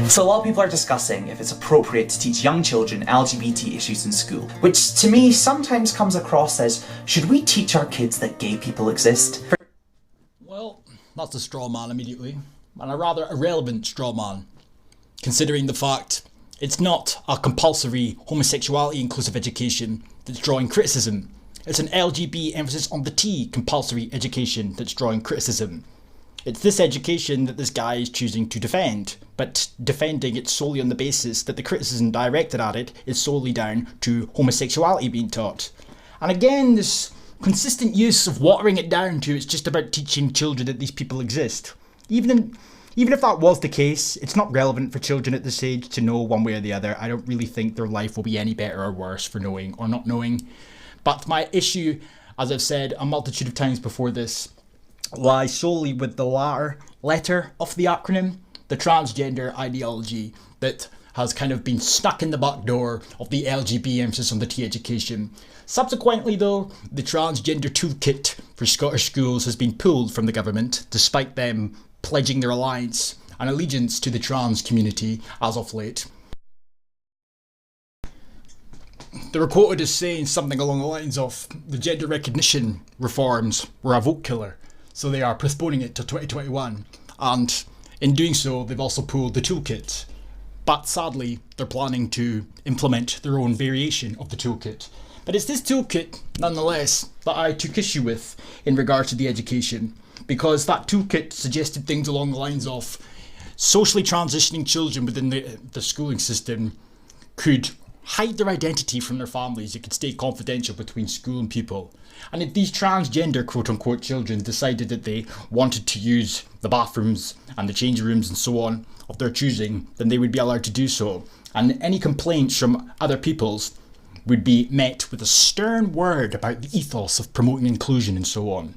So a lot of people are discussing if it's appropriate to teach young children LGBT issues in school, which to me sometimes comes across as, should we teach our kids that gay people exist? Well, that's a straw man immediately, and a rather irrelevant straw man, considering the fact it's not a compulsory homosexuality inclusive education that's drawing criticism. It's an LGB emphasis on the T compulsory education that's drawing criticism. It's this education that this guy is choosing to defend, but defending it solely on the basis that the criticism directed at it is solely down to homosexuality being taught. And again, this consistent use of watering it down to it's just about teaching children that these people exist. Even if that was the case, it's not relevant for children at this age to know one way or the other. I don't really think their life will be any better or worse for knowing or not knowing. But my issue, as I've said a multitude of times before this, lies solely with the latter letter of the acronym, the transgender ideology that has kind of been stuck in the back door of the LGB emphasis on the T education. Subsequently though, the transgender toolkit for Scottish schools has been pulled from the government, despite them pledging their alliance and allegiance to the trans community as of late. They were quoted as saying something along the lines of, the gender recognition reforms were a vote killer, so they are postponing it to 2021, and in doing so they've also pulled the toolkit. But sadly, they're planning to implement their own variation of the toolkit. But it's this toolkit, nonetheless, that I took issue with in regard to the education, because that toolkit suggested things along the lines of socially transitioning children within the schooling system could hide their identity from their families. It could stay confidential between school and pupil. And if these transgender quote-unquote children decided that they wanted to use the bathrooms and the change rooms and so on of their choosing, then they would be allowed to do so. And any complaints from other peoples would be met with a stern word about the ethos of promoting inclusion and so on.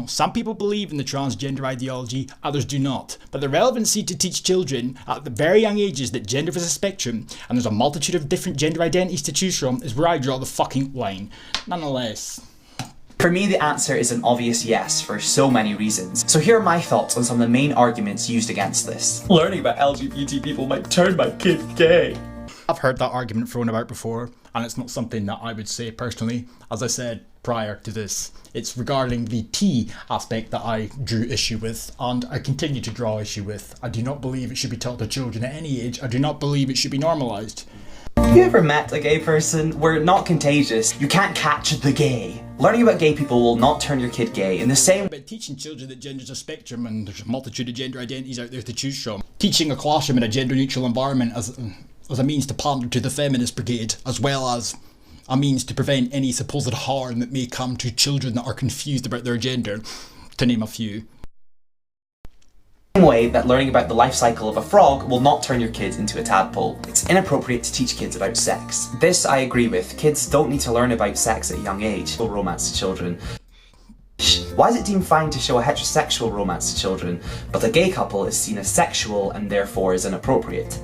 Some people believe in the transgender ideology, others do not. But the relevancy to teach children at the very young ages that gender is a spectrum and there's a multitude of different gender identities to choose from is where I draw the fucking line. Nonetheless. For me, the answer is an obvious yes for so many reasons. So here are my thoughts on some of the main arguments used against this. Learning about LGBT people might turn my kid gay. I've heard that argument thrown about before, and it's not something that I would say personally. As I said prior to this, it's regarding the T aspect that I drew issue with, and I continue to draw issue with. I do not believe it should be taught to children at any age. I do not believe it should be normalised. Have you ever met a gay person? We're not contagious. You can't catch the gay. Learning about gay people will not turn your kid gay in the same way. Teaching children that gender's a spectrum and there's a multitude of gender identities out there to choose from. Teaching a classroom in a gender neutral environment as a means to pander to the feminist brigade, as well as a means to prevent any supposed harm that may come to children that are confused about their gender, to name a few. Same way that learning about the life cycle of a frog will not turn your kid into a tadpole. It's inappropriate to teach kids about sex. This I agree with. Kids don't need to learn about sex at a young age. Romance to children. Why is it deemed fine to show a heterosexual romance to children, but a gay couple is seen as sexual and therefore is inappropriate?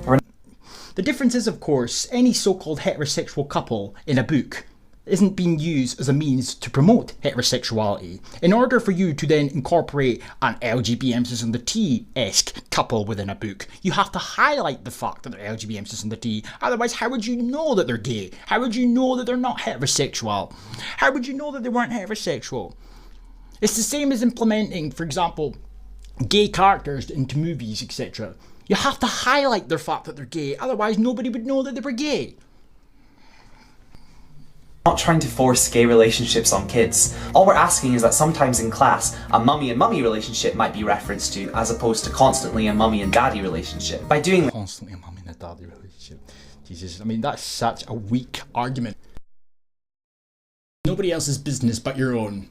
The difference is, of course, any so-called heterosexual couple in a book isn't being used as a means to promote heterosexuality. In order for you to then incorporate an LGBT emphasis on the T-esque couple within a book, you have to highlight the fact that they're LGBT emphasis on the T. Otherwise, how would you know that they're gay? How would you know that they're not heterosexual? How would you know that they weren't heterosexual? It's the same as implementing, for example, gay characters into movies, etc. You have to highlight the fact that they're gay, otherwise nobody would know that they were gay. Not trying to force gay relationships on kids. All we're asking is that sometimes in class, a mummy and mummy relationship might be referenced to, as opposed to constantly a mummy and daddy relationship. By doing constantly a mummy and a daddy relationship. Jesus, I mean, that's such a weak argument. Nobody else's business but your own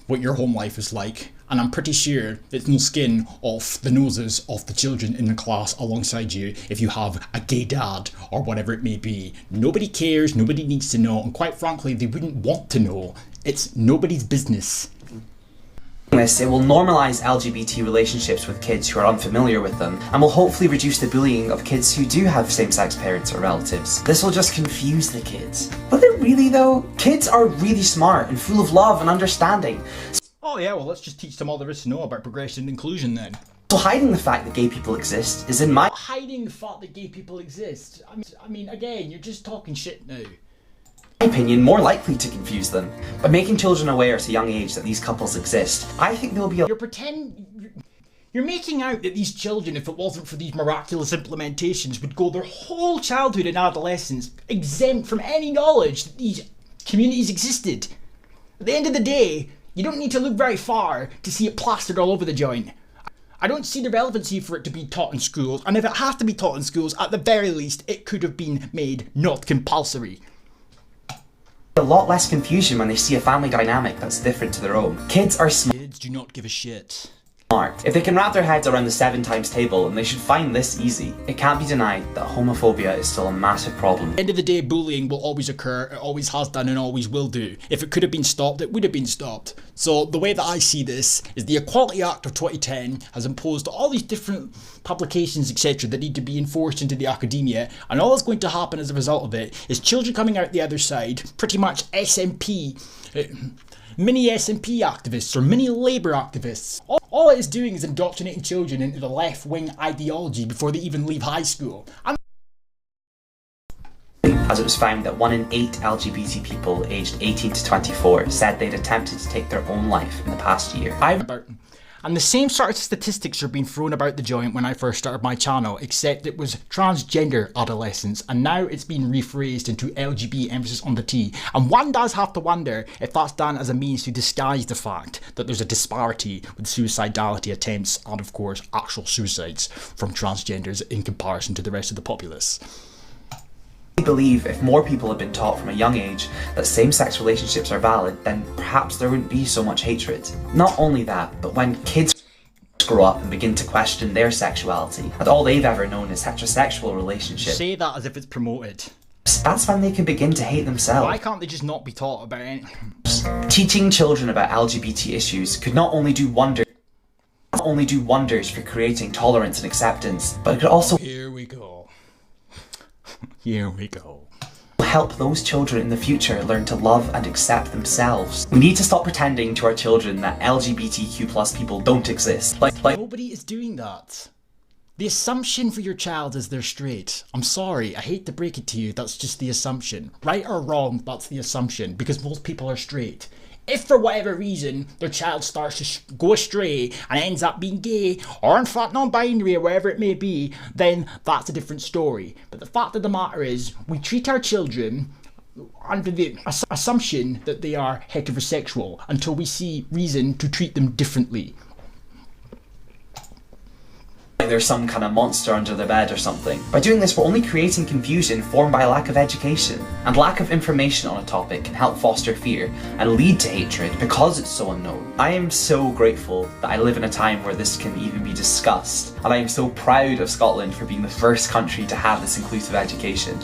what your home life is like, and I'm pretty sure it's no skin off the noses of the children in the class alongside you if you have a gay dad or whatever it may be. Nobody cares, nobody needs to know, and quite frankly they wouldn't want to know. It's nobody's business. It will normalise LGBT relationships with kids who are unfamiliar with them, and will hopefully reduce the bullying of kids who do have same-sex parents or relatives. This will just confuse the kids. Will it really though? Kids are really smart and full of love and understanding. Oh yeah, well let's just teach them all there is to know about progression and inclusion then. So hiding the fact that gay people exist is, in my Hiding the fact that gay people exist. I mean, again, you're just talking shit now. opinion, more likely to confuse them. By making children aware at a young age that these couples exist, I think they'll be You're making out that these children, if it wasn't for these miraculous implementations, would go their whole childhood and adolescence exempt from any knowledge that these communities existed. At the end of the day, you don't need to look very far to see it plastered all over the joint. I don't see the relevancy for it to be taught in schools, and if it has to be taught in schools, at the very least, it could have been made not compulsory. a lot less confusion when they see a family dynamic that's different to their own. Kids are Kids do not give a shit. smart. If they can wrap their heads around the 7 times table, and they should find this easy. It can't be denied that homophobia is still a massive problem. At the end of the day, bullying will always occur, it always has done and always will do. If it could have been stopped, it would have been stopped. So the way that I see this is the Equality Act of 2010 has imposed all these different publications, etc., that need to be enforced into the academia, and all that's going to happen as a result of it is children coming out the other side, pretty much SNP, mini SNP activists or mini Labour activists. All it is doing is indoctrinating children into the left-wing ideology before they even leave high school. As it was found that 1 in 8 LGBT people aged 18 to 24 said they'd attempted to take their own life in the past year. And the same sort of statistics are being thrown about the joint when I first started my channel, except it was transgender adolescents, and now it's been rephrased into LGB, emphasis on the T. And one does have to wonder if that's done as a means to disguise the fact that there's a disparity with suicidality attempts and, of course, actual suicides from transgenders in comparison to the rest of the populace. I believe if more people had been taught from a young age that same-sex relationships are valid, then perhaps there wouldn't be so much hatred. Not only that, but when kids grow up and begin to question their sexuality, and all they've ever known is heterosexual relationships, Say that as if it's promoted. that's when they can begin to hate themselves. Why can't they just not be taught about it? Teaching children about LGBT issues could not only do wonders for creating tolerance and acceptance, but it could also Here we go. Here we go. help those children in the future learn to love and accept themselves. We need to stop pretending to our children that LGBTQ+ people don't exist. Like Nobody is doing that. The assumption for your child is they're straight. I'm sorry, I hate to break it to you, that's just the assumption. Right or wrong, that's the assumption, because most people are straight. If for whatever reason their child starts to go astray and ends up being gay, or in fact non-binary or whatever it may be, then that's a different story. But the fact of the matter is, we treat our children under the assumption that they are heterosexual until we see reason to treat them differently. there's some kind of monster under the bed or something. By doing this, we're only creating confusion formed by a lack of education. And lack of information on a topic can help foster fear and lead to hatred because it's so unknown. I am so grateful that I live in a time where this can even be discussed, and I am so proud of Scotland for being the first country to have this inclusive education.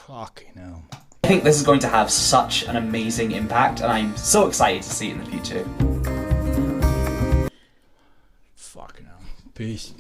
Fucking hell. I think this is going to have such an amazing impact, and I'm so excited to see it in the future. Fucking hell. Peace.